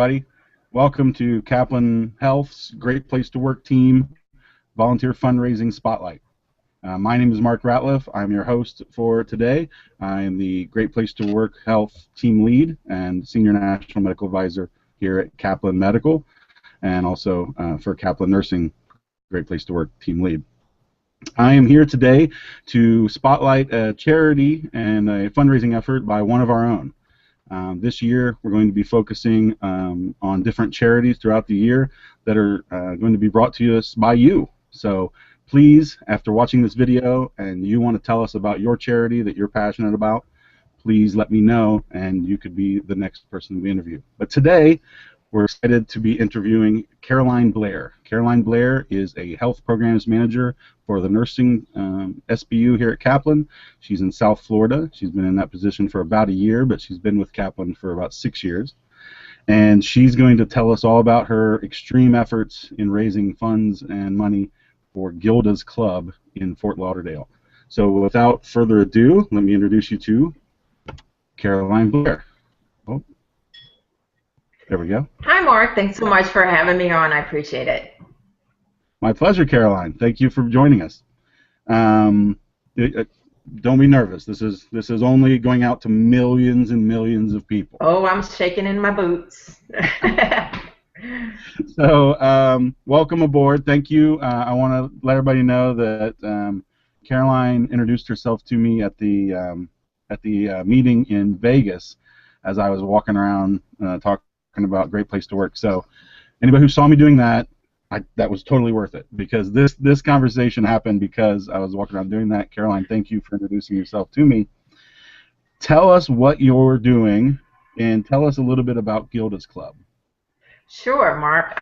everybody. Welcome to Kaplan Health's Great Place to Work Team Volunteer Fundraising Spotlight. My name is Mark Ratliff. I'm your host for today. I am the Great Place to Work Health Team Lead and Senior National Medical Advisor here at Kaplan Medical, and also for Kaplan Nursing Great Place to Work Team Lead. I am here today to spotlight a charity and a fundraising effort by one of our own. This year, we're going to be focusing on different charities throughout the year that are going to be brought to us by you. So please, after watching this video and you want to tell us about your charity that you're passionate about, please let me know, and you could be the next person we interview. But today, we're excited to be interviewing Caroline Blair. Caroline Blair is a health programs manager for the nursing SBU here at Kaplan. She's in South Florida. She's been in that position for about a year, but she's been with Kaplan for about 6 years. And she's going to tell us all about her extreme efforts in raising funds and money for Gilda's Club in Fort Lauderdale. So without further ado, let me introduce you to Caroline Blair. Oh. There we go. Hi, Mark. Thanks so much for having me on. I appreciate it. My pleasure, Caroline. Thank you for joining us. Don't be nervous. This is only going out to millions and millions of people. Oh, I'm shaking in my boots. So, welcome aboard. Thank you. I want to let everybody know that Caroline introduced herself to me at the meeting in Vegas as I was walking around talking about Great Place to Work. So anybody who saw me doing that, that was totally worth it, because this conversation happened because I was walking around doing that. Caroline, thank you for introducing yourself to me. Tell us what you're doing and tell us a little bit about Gilda's Club. Sure, Mark.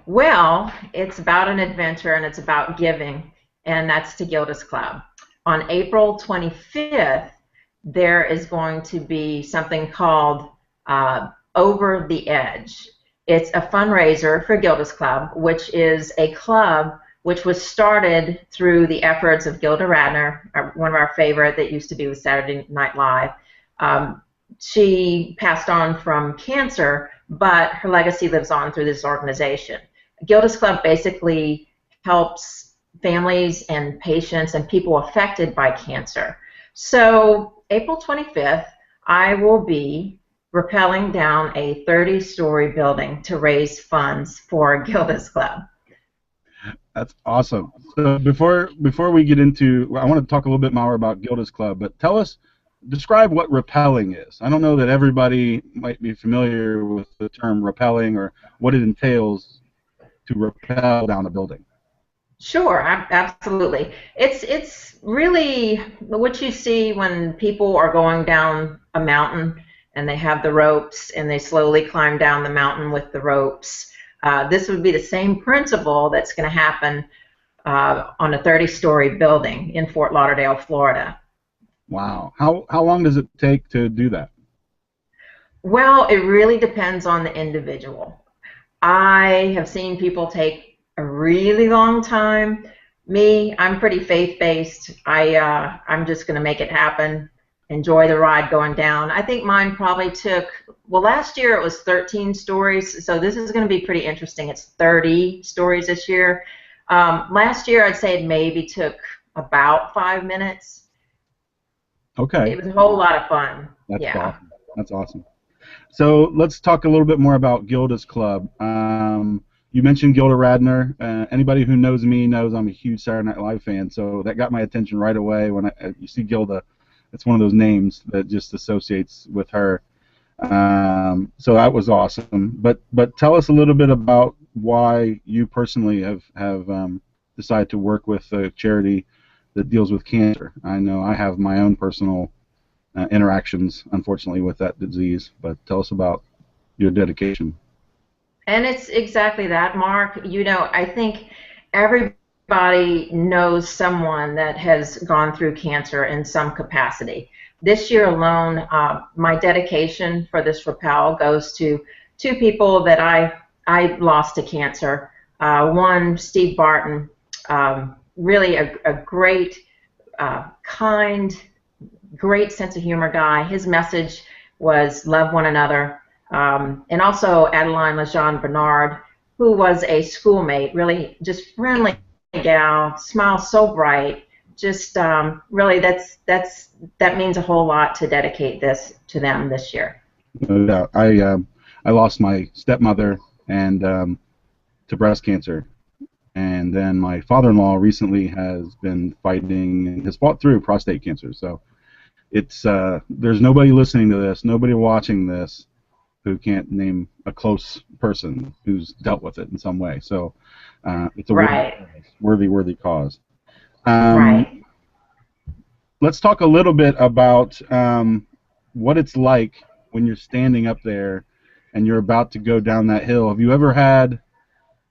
Well, it's about an adventure and it's about giving, and that's to Gilda's Club. On April 25th, there is going to be something called Over the Edge. It's a fundraiser for Gilda's Club, which is a club which was started through the efforts of Gilda Radner, one of our favorite that used to be with Saturday Night Live. She passed on from cancer, but her legacy lives on through this organization. Gilda's Club basically helps families and patients and people affected by cancer. So April 25th, I will be rappelling down a 30-story building to raise funds for Gilda's Club. That's awesome. So before we get into, I want to talk a little bit more about Gilda's Club, but describe what rappelling is. I don't know that everybody might be familiar with the term rappelling or what it entails to rappel down a building. Sure, absolutely. It's really what you see when people are going down a mountain and they have the ropes and they slowly climb down the mountain with the ropes. This would be the same principle that's going to happen on a 30-story building in Fort Lauderdale, Florida. Wow. How long does it take to do that? Well, it really depends on the individual. I have seen people take a really long time. Me, I'm pretty faith-based. I'm just going to make it happen, enjoy the ride going down. I think mine probably took, well, last year it was 13 stories, so this is going to be pretty interesting. It's 30 stories this year. Last year I'd say it maybe took about 5 minutes. Okay. It was a whole lot of fun. That's awesome. That's awesome. So let's talk a little bit more about Gilda's Club. You mentioned Gilda Radner. Anybody who knows me knows I'm a huge Saturday Night Live fan, so that got my attention right away. When you see Gilda, it's one of those names that just associates with her. So that was awesome. But tell us a little bit about why you personally have decided to work with a charity that deals with cancer. I know I have my own personal interactions, unfortunately, with that disease, but tell us about your dedication. And it's exactly that, Mark. You know, I think everybody knows someone that has gone through cancer in some capacity. This year alone, my dedication for this rappel goes to two people that I lost to cancer. One, Steve Barton, really a great, kind, great sense of humor guy. His message was love one another. and also Adeline Lejean Bernard, who was a schoolmate, really just friendly gal, smiles so bright. Just really, that means a whole lot to dedicate this to them this year. No doubt. I lost my stepmother and to breast cancer, and then my father-in-law recently has been fighting and has fought through prostate cancer. So it's there's nobody listening to this, nobody watching this, who can't name a close person who's dealt with it in some way. So it's a Right. worthy cause. Right. Let's talk a little bit about what it's like when you're standing up there and you're about to go down that hill. Have you ever had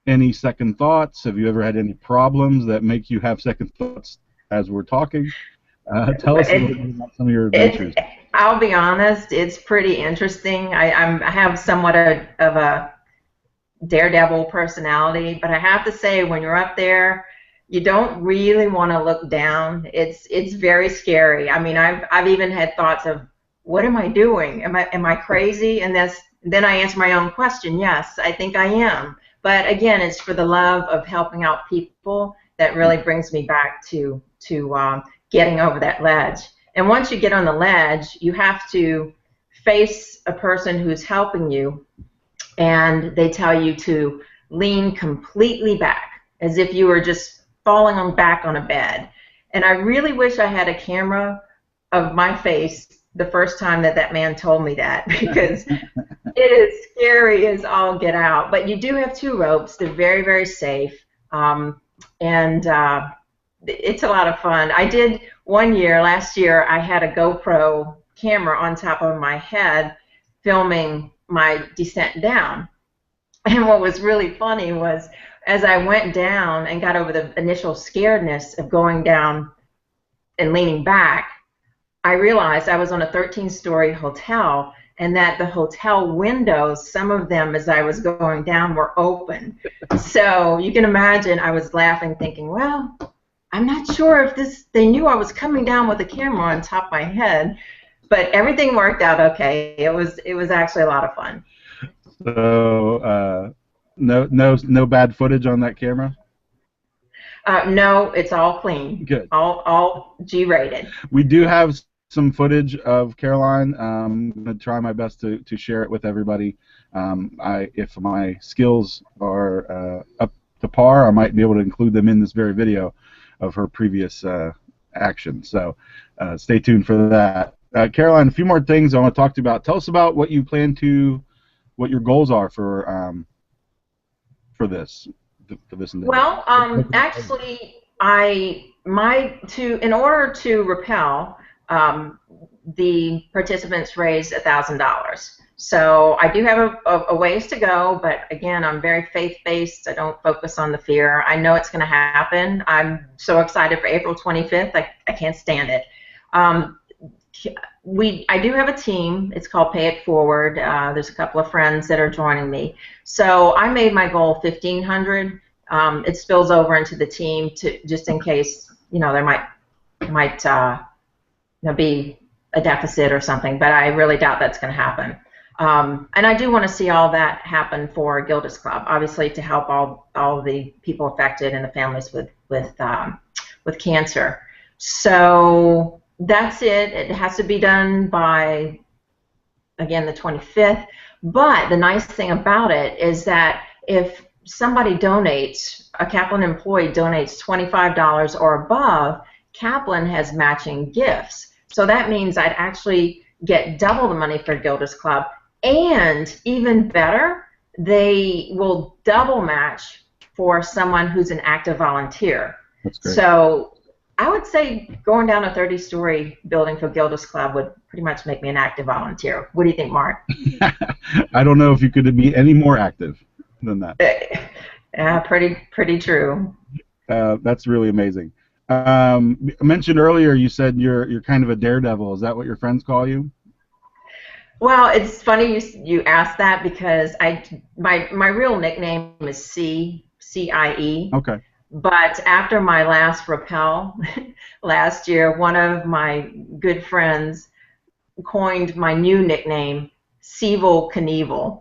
any second thoughts? Have you ever had any problems that make you have second thoughts as we're talking? Tell us a little bit about some of your adventures. I'll be honest, it's pretty interesting. I have somewhat of a daredevil personality, but I have to say, when you're up there, you don't really want to look down. It's very scary. I mean, I've even had thoughts of, what am I doing? Am I crazy? And then I answer my own question. Yes, I think I am. But again, it's for the love of helping out people that really brings me back to getting over that ledge. And once you get on the ledge, you have to face a person who's helping you, and they tell you to lean completely back, as if you were just falling on back on a bed. And I really wish I had a camera of my face the first time that man told me that, because it is scary as all get out. But you do have 2 ropes. They're very, very safe. And it's a lot of fun. I did one year, last year, I had a GoPro camera on top of my head filming my descent down. And what was really funny was, as I went down and got over the initial scaredness of going down and leaning back, I realized I was on a 13-story hotel, and that the hotel windows, some of them as I was going down, were open. So you can imagine I was laughing, thinking, well, I'm not sure if they knew I was coming down with a camera on top of my head, but everything worked out okay. It was actually a lot of fun. So no bad footage on that camera? No, it's all clean. Good. All G-rated. We do have some footage of Caroline. I'm going to try my best to share it with everybody. If my skills are up to par, I might be able to include them in this very video of her previous action. So stay tuned for that. Caroline, a few more things I want to talk to you about. Tell us about what you plan to, what your goals are for this. Endeavor. Well, actually, in order to rappel, the participants raised $1,000. So I do have a ways to go, but again, I'm very faith-based. I don't focus on the fear. I know it's going to happen. I'm so excited for April 25th. I can't stand it. I do have a team. It's called Pay It Forward. There's a couple of friends that are joining me. So I made my goal $1,500. It spills over into the team just in case there might be a deficit or something. But I really doubt that's going to happen. And I do want to see all that happen for Gilda's Club, obviously, to help all the people affected and the families with cancer. So that's it. It has to be done by, again, the 25th. But the nice thing about it is that if somebody donates, a Kaplan employee donates $25 or above, Kaplan has matching gifts. So that means I'd actually get double the money for Gilda's Club. And even better, they will double match for someone who's an active volunteer. That's great. So I would say going down a 30-story building for Gilda's Club would pretty much make me an active volunteer. What do you think, Mark? I don't know if you could be any more active than that. Yeah, pretty true. That's really amazing. I mentioned earlier, you said you're kind of a daredevil. Is that what your friends call you? Well, it's funny you asked that, because my real nickname is CIE. Okay. But after my last rappel last year, one of my good friends coined my new nickname, Sevel Knievel.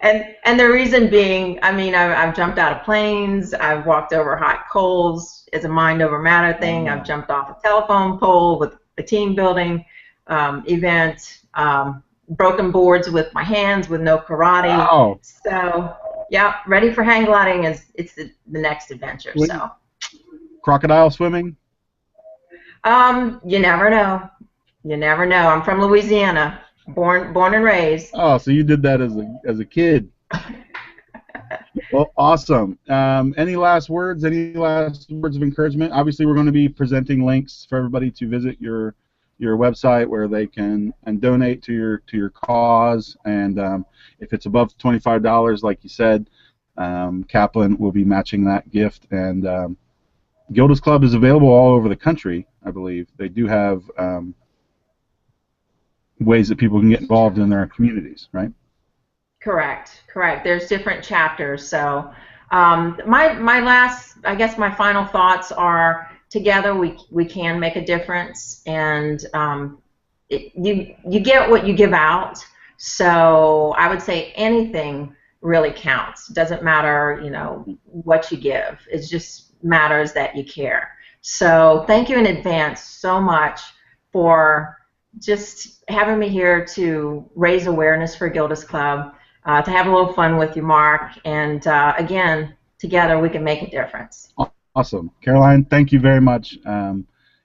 And the reason being, I mean, I've jumped out of planes, I've walked over hot coals. It's a mind over matter thing. I've jumped off a telephone pole with a team building event, broken boards with my hands with no karate. Wow. So yeah, ready for hang gliding is the next adventure. So crocodile swimming? You never know. You never know. I'm from Louisiana, born and raised. Oh, so you did that as a kid. Well, awesome. Any last words? Any last words of encouragement? Obviously, we're going to be presenting links for everybody to visit your website where they can donate to your cause. And if it's above $25, like you said, Kaplan will be matching that gift. And Gilda's Club is available all over the country, I believe. They do have ways that people can get involved in their communities, right? Correct. There's different chapters. So my last, I guess my final thoughts are together we can make a difference, and you get what you give out. So I would say anything really counts. Doesn't matter, what you give. It just matters that you care. So thank you in advance so much for just having me here to raise awareness for Gilda's Club. To have a little fun with you, Mark, and again, together we can make a difference. Awesome. Caroline, thank you very much.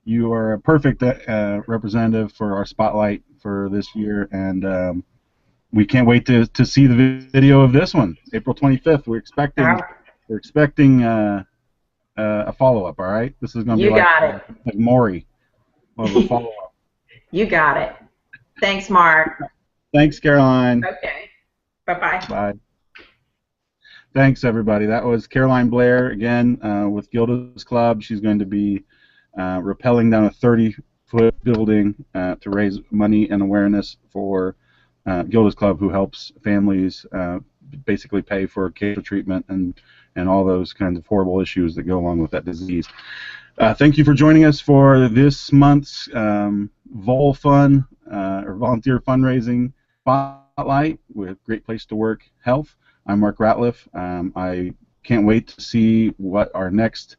You are a perfect representative for our spotlight for this year, and we can't wait to see the video of this one, April 25th. We're expecting a follow-up, all right? This is going to be like Maury. We'll have a follow-up. You got it. Thanks, Mark. Thanks, Caroline. Okay. Bye-bye. Bye. Thanks, everybody. That was Caroline Blair, again, with Gilda's Club. She's going to be rappelling down a 30-foot building to raise money and awareness for Gilda's Club, who helps families basically pay for cancer treatment and all those kinds of horrible issues that go along with that disease. Thank you for joining us for this month's Vol Fun, or Volunteer Fundraising Spotlight with Great Place to Work Health. I'm Mark Ratliff. I can't wait to see what our next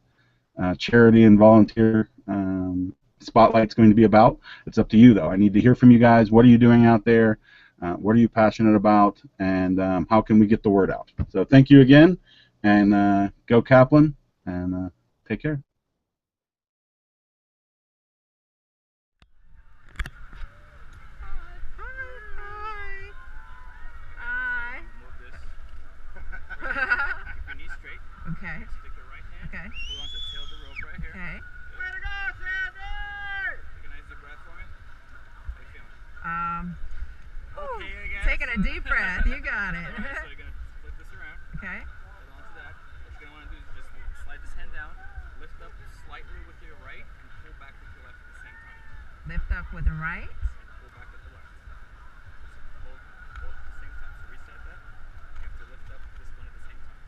charity and volunteer spotlight is going to be about. It's up to you, though. I need to hear from you guys. What are you doing out there? What are you passionate about? And how can we get the word out? So thank you again, and go Kaplan, and take care. Okay. Stick your right hand. Okay. Hold on to the tail of the rope right here. Okay. Way to go, Sandy! Take a nice deep breath for me. How you feeling? Okay, I guess. Taking a deep breath. You got it. Alright, so you're going to flip this around. Okay. Hold on to that. What you're going to want to do is just slide this hand down, lift up slightly with your right, and pull back with your left at the same time. Lift up with the right. And pull back with the left. Both at the same time. So reset that. You have to lift up this one at the same time.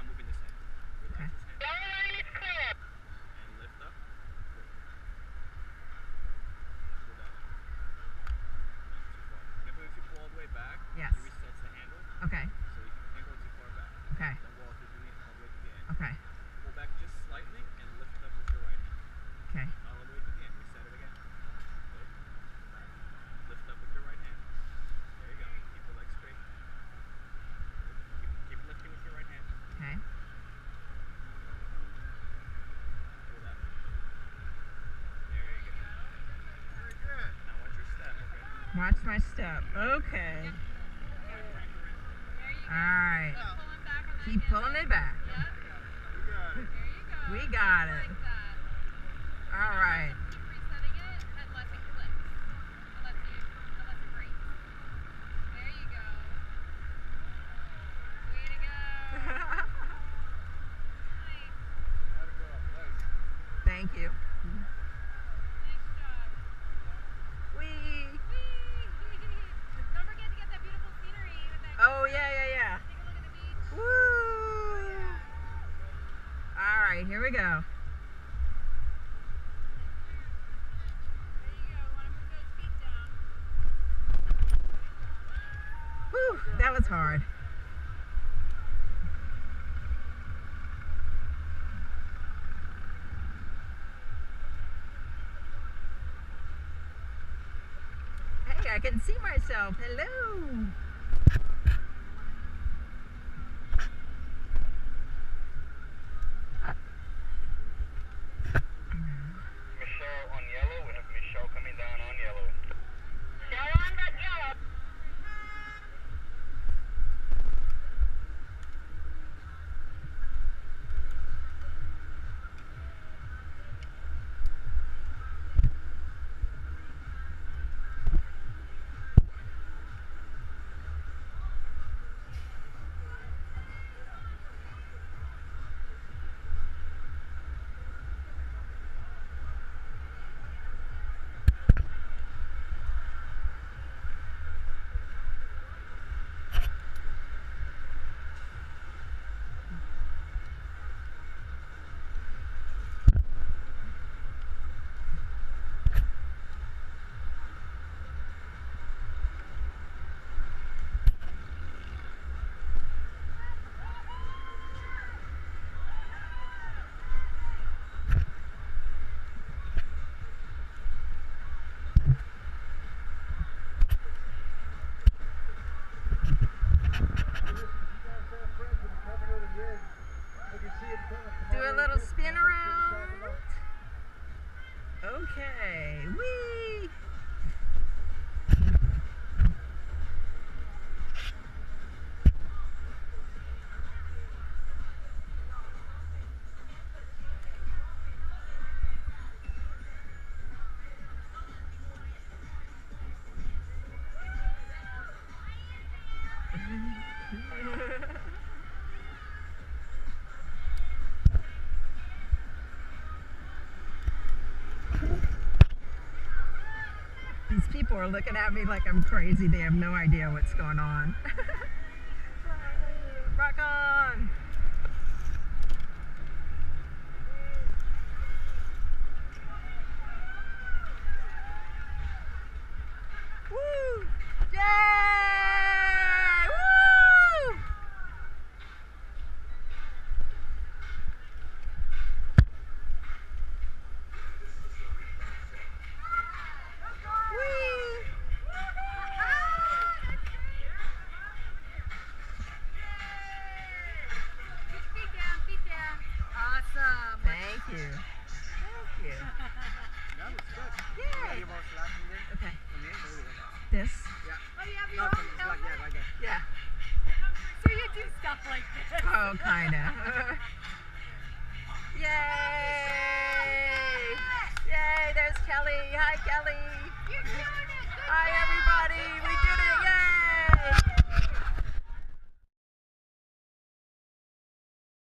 Moving this hand. Relax this hand. And lift up. Pull down. Too far. Remember if you pull all the way back, it resets the handle. Okay. So you can't go too far back. Okay. Don't go all the way to the end. Okay. Pull back just slightly and lift up with your right hand. Okay. Not all the way to the end. Reset it again. Good. Lift up with your right hand. There you go. Keep the legs straight. Keep lifting with your right hand. Okay. Pull that. There you go. Very good. Now watch your step, okay? Watch my step. Okay. Alright. Keep pulling it back. We got it. Alright. Thank you. Nice job. Whee! Don't forget to get that beautiful scenery with that. Oh, yeah. Take a look at the beach. Woo! Oh, yeah. All right, here we go. There you go. That's hard. Hey, I can see myself. Hello. Michelle on yellow. We have Michelle coming down on yellow. Michelle on that yellow. Do a little spin around. Okay. Whee! These people are looking at me like I'm crazy. They have no idea what's going on. Rock on! Woo! Yay! Woo! Whee! Feet down. Awesome. Thank you. Thank you. That was good. Yay! Okay. This? Oh, you have your own helmet? Yeah. So you do stuff like this. Oh, kinda. Yay!